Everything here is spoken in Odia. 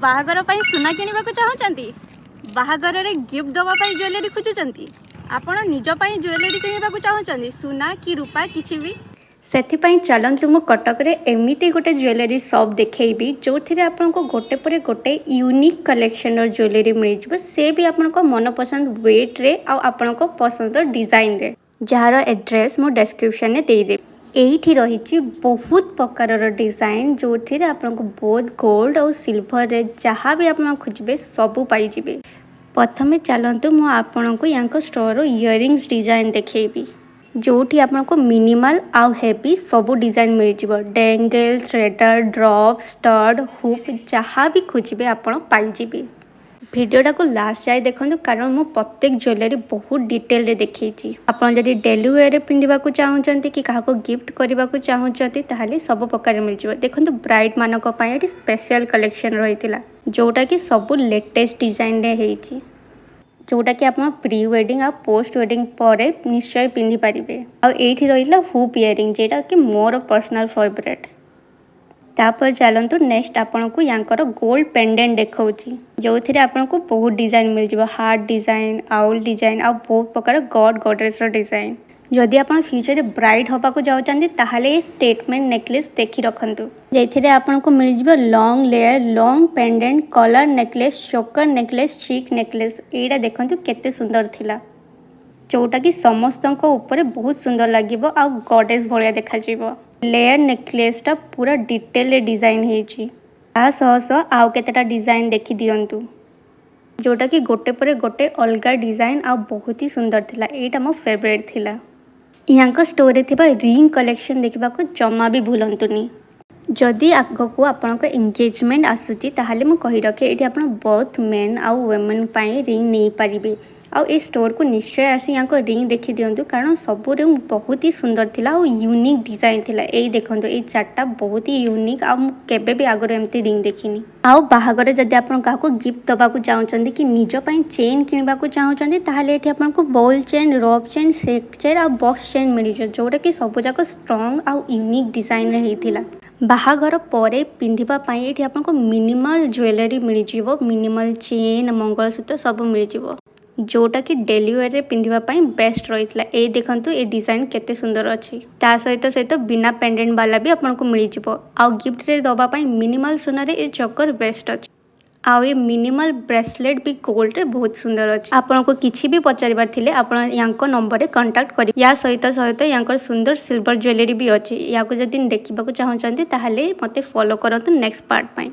बाहागर ପାଇଁ ସୁନା କିଣିବାକୁ ଚାହୁଁଛନ୍ତି? ବାହାଘରରେ ଗିଫ୍ଟ ଦେବା ପାଇଁ ଜୁଏଲାରୀ ଖୋଜୁଛନ୍ତି? ଆପଣ ନିଜ ପାଇଁ ଜୁଏଲାରୀ କିଣିବାକୁ ଚାହୁଁଛନ୍ତି? ସୁନା କି ରୂପା କିଛି ବି? ସେଥିପାଇଁ ଚାଲନ୍ତୁ ମୁଁ କଟକରେ ଏମିତି ଗୋଟେ ଜୁଏଲାରୀ ସପ୍ ଦେଖେଇବି ଯେଉଁଥିରେ ଆପଣଙ୍କୁ ଗୋଟେ ପରେ ଗୋଟେ ୟୁନିକ୍ କଲେକ୍ସନର ଜୁଏଲାରୀ ମିଳିଯିବ, ସେ ବି ଆପଣଙ୍କ ମନପସନ୍ଦ ୱେଟ୍ରେ ଆଉ ଆପଣଙ୍କ ପସନ୍ଦର ଡିଜାଇନରେ, ଯାହାର ଆଡ୍ରେସ୍ ମୁଁ ଡେସ୍କ୍ରିପ୍ସନରେ ଦେଇଦେବି। ଏଇଠି ରହିଛି ବହୁତ ପ୍ରକାରର ଡିଜାଇନ ଯେଉଁଥିରେ ଆପଣଙ୍କୁ ବୋଥ ଗୋଲ୍ଡ ଆଉ ସିଲଭରରେ ଯାହା ବି ଆପଣ ଖୋଜିବେ ସବୁ ପାଇଯିବେ। ପ୍ରଥମେ ଚାଲନ୍ତୁ ମୁଁ ଆପଣଙ୍କୁ ୟାଙ୍କ ଷ୍ଟୋରରୁ ଇୟରିଙ୍ଗସ୍ ଡିଜାଇନ ଦେଖେଇବି, ଯେଉଁଠି ଆପଣଙ୍କୁ ମିନିମାଲ ଆଉ ହେଭି ସବୁ ଡିଜାଇନ ମିଳିଯିବ। ଡେଙ୍ଗେଲ, ଥ୍ରେଡର, ଡ୍ରପ୍, ଷ୍ଟଡ୍, ହୁକ୍ ଯାହା ବି ଖୋଜିବେ ଆପଣ ପାଇଯିବେ। ଭିଡ଼ିଓଟାକୁ ଲାଷ୍ଟ ଯାଏ ଦେଖନ୍ତୁ କାରଣ ମୁଁ ପ୍ରତ୍ୟେକ ଜୁଏଲାରୀ ବହୁତ ଡିଟେଲରେ ଦେଖେଇଛି। ଆପଣ ଯଦି ଡେଲି ୱେୟରେ ପିନ୍ଧିବାକୁ ଚାହୁଁଛନ୍ତି କି କାହାକୁ ଗିଫ୍ଟ କରିବାକୁ ଚାହୁଁଛନ୍ତି ତାହେଲେ ସବୁ ପ୍ରକାର ମିଳିଯିବ। ଦେଖନ୍ତୁ ବ୍ରାଇଡ୍ମାନଙ୍କ ପାଇଁ ଏଠି ସ୍ପେଶାଲ କଲେକ୍ସନ ରହିଥିଲା, ଯେଉଁଟାକି ସବୁ ଲେଟେଷ୍ଟ ଡିଜାଇନରେ ହେଇଛି, ଯେଉଁଟାକି ଆପଣ ପ୍ରି ୱେଡ଼ିଙ୍ଗ ଆଉ ପୋଷ୍ଟ ୱେଡ଼ିଙ୍ଗ ପରେ ନିଶ୍ଚୟ ପିନ୍ଧିପାରିବେ। ଆଉ ଏଇଠି ରହିଲା ହୁପ୍ ଇୟରିଙ୍ଗ, ଯେଉଁଟାକି ମୋର ପର୍ସନାଲ ଫେଭରେଟ୍। ତାପରେ ଚାଲନ୍ତୁ ନେକ୍ସଟ ଆପଣଙ୍କୁ ୟାଙ୍କର ଗୋଲ୍ଡ ପେଣ୍ଡେଣ୍ଟ ଦେଖାଉଛି, ଯେଉଁଥିରେ ଆପଣଙ୍କୁ ବହୁତ ଡିଜାଇନ ମିଳିଯିବ। ହାର୍ଟ ଡିଜାଇନ, ଆଉଲ ଡିଜାଇନ ଆଉ ବହୁତ ପ୍ରକାର ଗଡ୍ ଗଡେସର ଡିଜାଇନ। ଯଦି ଆପଣ ଫ୍ୟୁଚରରେ ବ୍ରାଇଡ୍ ହେବାକୁ ଯାଉଛନ୍ତି ତାହେଲେ ଏ ଷ୍ଟେଟମେଣ୍ଟ ନେକଲେସ୍ ଦେଖି ରଖନ୍ତୁ, ଯେଉଁଥିରେ ଆପଣଙ୍କୁ ମିଳିଯିବ long layer, long pendant, collar necklace, choker necklace, chic necklace. ଏଇଟା ଦେଖନ୍ତୁ କେତେ ସୁନ୍ଦର ଥିଲା, ଯେଉଁଟାକି ସମସ୍ତଙ୍କ ଉପରେ ବହୁତ ସୁନ୍ଦର ଲାଗିବ ଆଉ ଗଡେସ୍ ଭଳିଆ ଦେଖାଯିବ। ଲେୟର ନେକଲେସ୍ଟା ପୁରା ଡିଟେଲରେ ଡିଜାଇନ ହେଇଛି। ତା ସହ ଆଉ କେତେଟା ଡିଜାଇନ ଦେଖିଦିଅନ୍ତୁ, ଯେଉଁଟାକି ଗୋଟେ ପରେ ଗୋଟେ ଅଲଗା ଡିଜାଇନ ଆଉ ବହୁତ ହି ସୁନ୍ଦର ଥିଲା। ଏଇଟା ମୋ ଫେଭରେଟ୍ ଥିଲା। ୟାଙ୍କ ଷ୍ଟୋରରେ ଥିବା ରିଙ୍ଗ କଲେକ୍ସନ ଦେଖିବାକୁ ଜମା ବି ଭୁଲନ୍ତୁନି। ଯଦି ଆଗକୁ ଆପଣଙ୍କ ଏନ୍ଗେଜମେଣ୍ଟ ଆସୁଛି ତାହେଲେ ମୁଁ କହି ରଖେ ଏଇଠି ଆପଣ ବୋଥ୍ ମେନ୍ ଆଉ ୱିମେନ୍ ପାଇଁ ରିଙ୍ଗ ନେଇପାରିବେ। ଆଉ ଏ ଷ୍ଟୋରକୁ ନିଶ୍ଚୟ ଆସି ୟାଙ୍କ ରିଙ୍ଗ ଦେଖିଦିଅନ୍ତୁ କାରଣ ସବୁ ରିଙ୍ଗ ବହୁତ ହି ସୁନ୍ଦର ଥିଲା ଆଉ ୟୁନିକ୍ ଡିଜାଇନ ଥିଲା। ଏଇ ଦେଖନ୍ତୁ ଏଇ ଚାରିଟା ବହୁତ ହି ୟୁନିକ୍ ଆଉ ମୁଁ କେବେ ବି ଆଗରୁ ଏମିତି ରିଙ୍ଗ ଦେଖିନି। ଆଉ ବାହାଘର ଯଦି ଆପଣ କାହାକୁ ଗିଫ୍ଟ ଦେବାକୁ ଚାହୁଁଛନ୍ତି କି ନିଜ ପାଇଁ ଚେନ୍ କିଣିବାକୁ ଚାହୁଁଛନ୍ତି ତାହେଲେ ଏଠି ଆପଣଙ୍କୁ ବୋଲ୍ ଚେନ୍, ରୋପ୍ ଚେନ୍, ସେକ୍ ଚେନ୍ ଆଉ ବକ୍ସ ଚେନ୍ ମିଳିଯିବ, ଯେଉଁଟାକି ସବୁଯାକ ଷ୍ଟ୍ରଙ୍ଗ ଆଉ ୟୁନିକ୍ ଡିଜାଇନରେ ହେଇଥିଲା। ବାହାଘର ପରେ ପିନ୍ଧିବା ପାଇଁ ଏଠି ଆପଣଙ୍କୁ ମିନିମାଲ ଜୁଏଲାରୀ ମିଳିଯିବ, ମିନିମାଲ ଚେନ୍, ମଙ୍ଗଳସୂତ୍ର ସବୁ ମିଳିଯିବ, ଯେଉଁଟାକି ଡେଲି ୱେରରେ ପିନ୍ଧିବା ପାଇଁ ବେଷ୍ଟ ରହିଥିଲା। ଏଇ ଦେଖନ୍ତୁ ଏ ଡିଜାଇନ କେତେ ସୁନ୍ଦର ଅଛି। ତା ସହିତ ବିନା ପେଣ୍ଡେଣ୍ଟ ବାଲା ବି ଆପଣଙ୍କୁ ମିଳିଯିବ। ଆଉ ଗିଫ୍ଟରେ ଦେବା ପାଇଁ ମିନିମାଲ ସୁନାରେ ଏ ଚକର ବେଷ୍ଟ ଅଛି। ଆଉ ଏ ମିନିମାଲ ବ୍ରେସଲେଟ୍ ବି ଗୋଲ୍ଡରେ ବହୁତ ସୁନ୍ଦର ଅଛି। ଆପଣଙ୍କୁ କିଛି ବି ପଚାରିବାର ଥିଲେ ଆପଣ ୟାଙ୍କ ନମ୍ବରରେ କଣ୍ଟାକ୍ଟ କରିବେ। ୟା ସହିତ ୟାଙ୍କର ସୁନ୍ଦର ସିଲଭର ଜୁଏଲାରୀ ବି ଅଛି। ୟାକୁ ଯଦି ଦେଖିବାକୁ ଚାହୁଁଛନ୍ତି ତାହେଲେ ମୋତେ ଫଲୋ କରନ୍ତୁ ନେକ୍ସଟ ପାର୍ଟ ପାଇଁ।